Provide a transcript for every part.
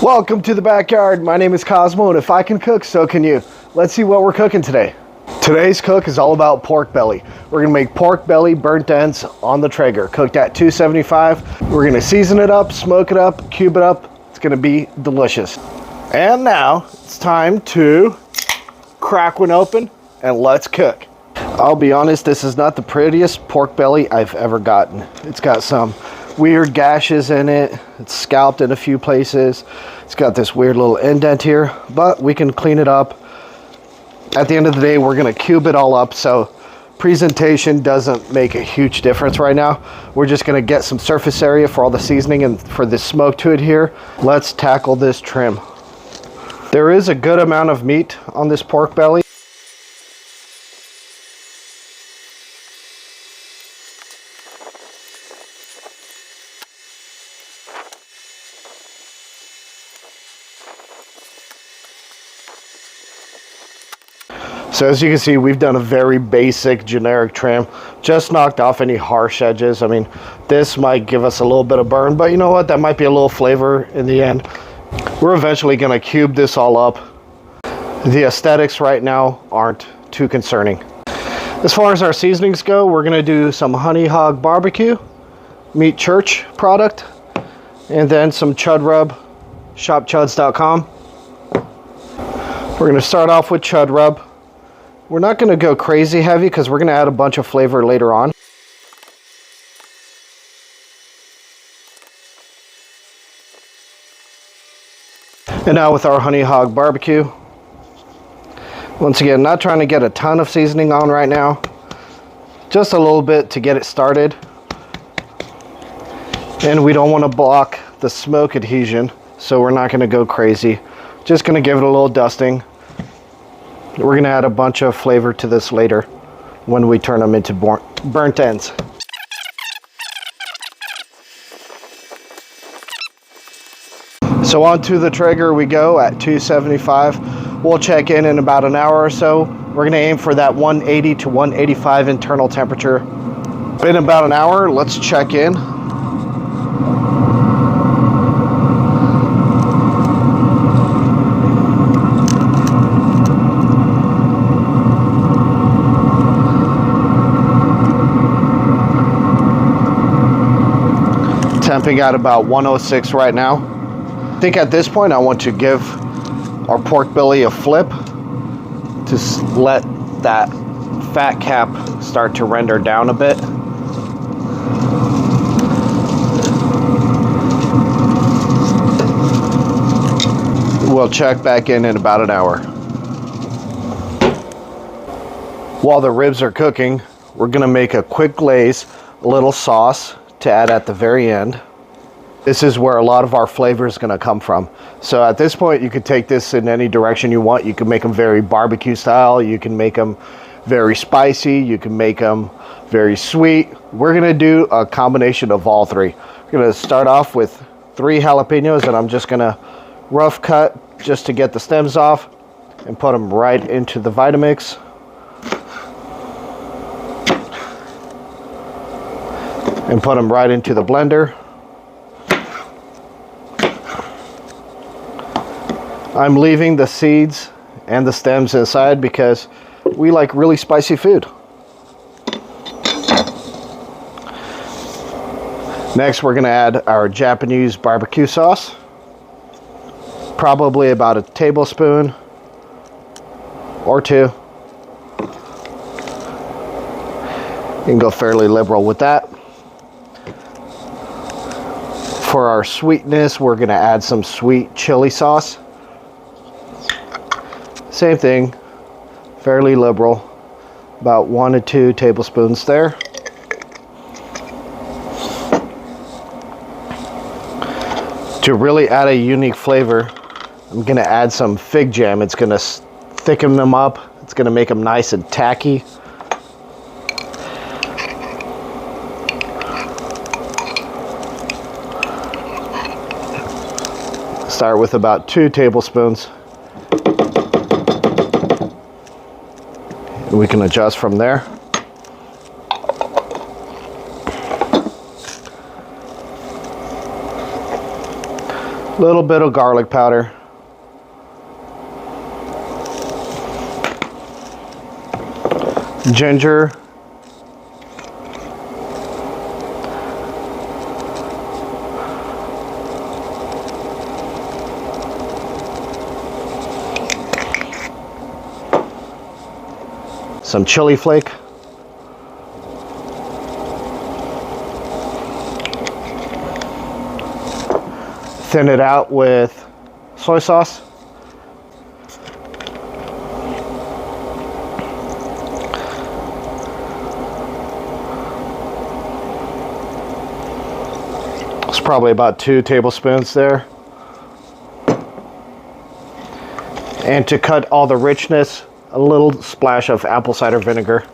Welcome to the backyard. My name is Cosmo, and if I can cook, so can you. Let's see what we're cooking today. Today's cook is all about pork belly. We're gonna make pork belly burnt ends on the Traeger, cooked at 275. We're gonna season it up, smoke it up, cube it up. It's gonna be delicious. And now it's time to crack one open and let's cook. I'll be honest, this is not the prettiest pork belly I've ever gotten. It's got some weird gashes in it. It's scalped in a few places. It's got this weird little indent here, but we can clean it up. At the end of the day, we're gonna cube it all up, so presentation doesn't make a huge difference right now. We're just gonna get some surface area for all the seasoning and for the smoke to adhere. Let's tackle this trim. There is a good amount of meat on this pork belly. So as you can see, we've done a very basic generic trim, just knocked off any harsh edges. I mean, this might give us a little bit of burn, but you know what? That might be a little flavor in the end. We're eventually gonna cube this all up. The aesthetics right now aren't too concerning. As far as our seasonings go, we're gonna do some honey hog barbecue, meat church product, and then some chud rub, shopchuds.com. We're gonna start off with chud rub. We're not going to go crazy heavy because we're going to add a bunch of flavor later on. And now with our honey hog barbecue. Once again, not trying to get a ton of seasoning on right now. Just a little bit to get it started. And we don't want to block the smoke adhesion, so we're not going to go crazy. Just going to give it a little dusting. We're going to add a bunch of flavor to this later when we turn them into burnt ends. So onto the Traeger we go at 275. We'll check in about an hour or so. We're going to aim for that 180 to 185 internal temperature. In about an hour, let's check in. Temping at about 106 right now. I think at this point I want to give our pork belly a flip to let that fat cap start to render down a bit. We'll check back in about an hour. While the ribs are cooking, we're gonna make a quick glaze, a little sauce to add at the very end. This is where a lot of our flavor is going to come from. So at this point, you could take this in any direction you want. You can make them very barbecue style. You can make them very spicy. You can make them very sweet. We're going to do a combination of all three. We're going to start off with 3 jalapenos, and I'm just going to rough cut just to get the stems off and put them right into the Vitamix. And put them right into the blender. I'm leaving the seeds and the stems inside because we like really spicy food. Next, we're going to add our Japanese barbecue sauce. Probably about a tablespoon or 2. You can go fairly liberal with that. For our sweetness, we're going to add some sweet chili sauce. Same thing, fairly liberal, about 1 to 2 tablespoons there. To really add a unique flavor, I'm going to add some fig jam. It's going to thicken them up. It's going to make them nice and tacky. Start with about 2 tablespoons. We can adjust from there. Little bit of garlic powder. Ginger. Some chili flake. Thin it out with soy sauce. It's probably about 2 tablespoons there. And to cut all the richness, a little splash of apple cider vinegar.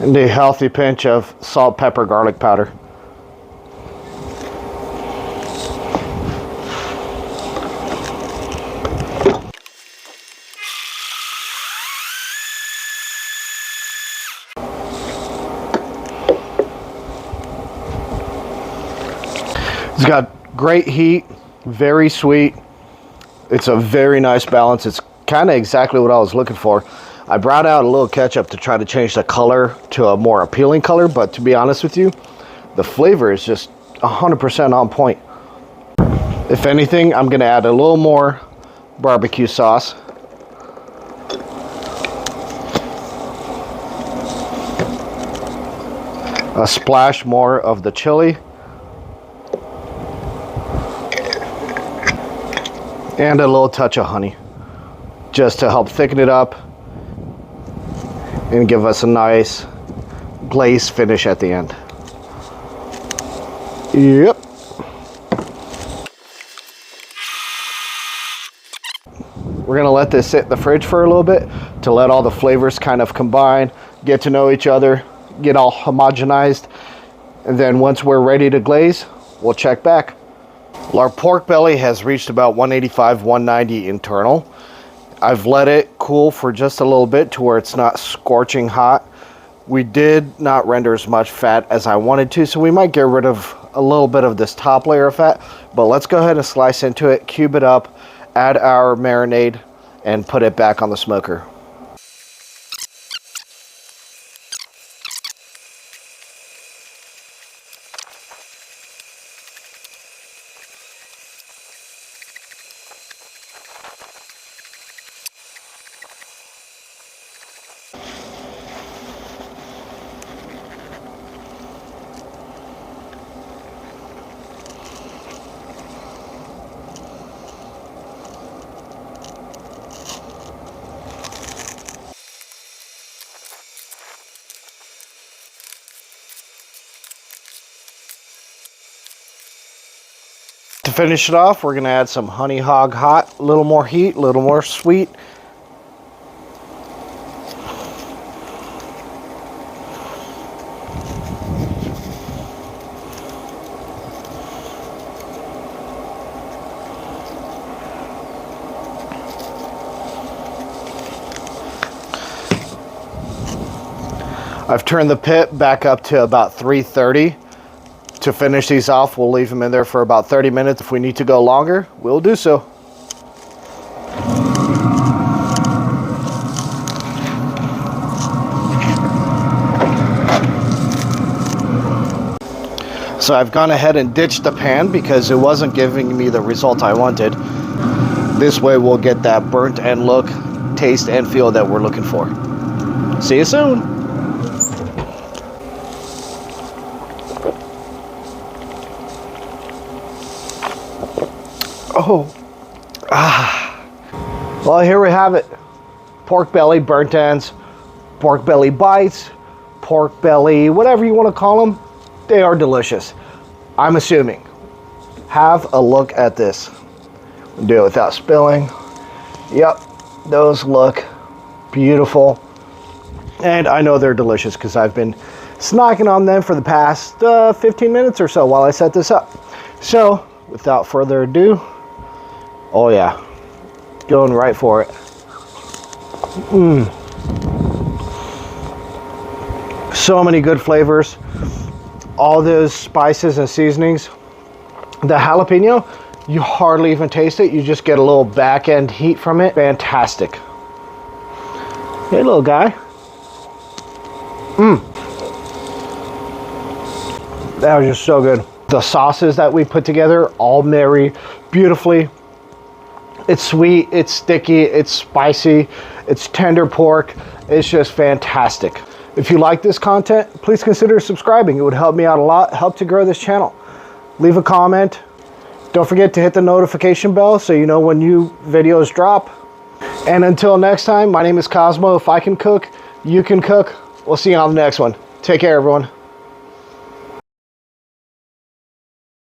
And a healthy pinch of salt, pepper, garlic powder. It's got great heat, very sweet. It's a very nice balance. It's kind of exactly what I was looking for. I brought out a little ketchup to try to change the color to a more appealing color, but to be honest with you, the flavor is just 100% on point. If anything, I'm gonna add a little more barbecue sauce. A splash more of the chili. And a little touch of honey, just to help thicken it up and give us a nice glazed finish at the end. Yep. We're gonna let this sit in the fridge for a little bit to let all the flavors kind of combine, get to know each other, get all homogenized, and then once we're ready to glaze, we'll check back. Well, our pork belly has reached about 185, 190 internal. I've let it cool for just a little bit to where it's not scorching hot. We did not render as much fat as I wanted to, so we might get rid of a little bit of this top layer of fat, but let's go ahead and slice into it, cube it up, add our marinade, and put it back on the smoker. To finish it off, we're going to add some honey hog hot, a little more heat, a little more sweet. I've turned the pit back up to about 330. To finish these off, we'll leave them in there for about 30 minutes. If we need to go longer, we'll do so. So I've gone ahead and ditched the pan because it wasn't giving me the result I wanted. This way we'll get that burnt end look, taste, and feel that we're looking for. See you soon. Well, here we have it. Pork belly burnt ends, pork belly bites, pork belly, whatever you want to call them. They are delicious, I'm assuming. Have a look at this. Do it without spilling. Yep, those look beautiful. And I know they're delicious because I've been snacking on them for the past 15 minutes or so while I set this up. So, without further ado, oh yeah, going right for it. So many good flavors. All those spices and seasonings. The jalapeno, you hardly even taste it. You just get a little back end heat from it. Fantastic. Hey, little guy. That was just so good. The sauces that we put together all marry beautifully. It's sweet, it's sticky, it's spicy, it's tender pork. It's just fantastic. If you like this content, please consider subscribing. It would help me out a lot, help to grow this channel. Leave a comment. Don't forget to hit the notification bell so you know when new videos drop. And until next time, my name is Cosmo. If I can cook, you can cook. We'll see you on the next one. Take care, everyone.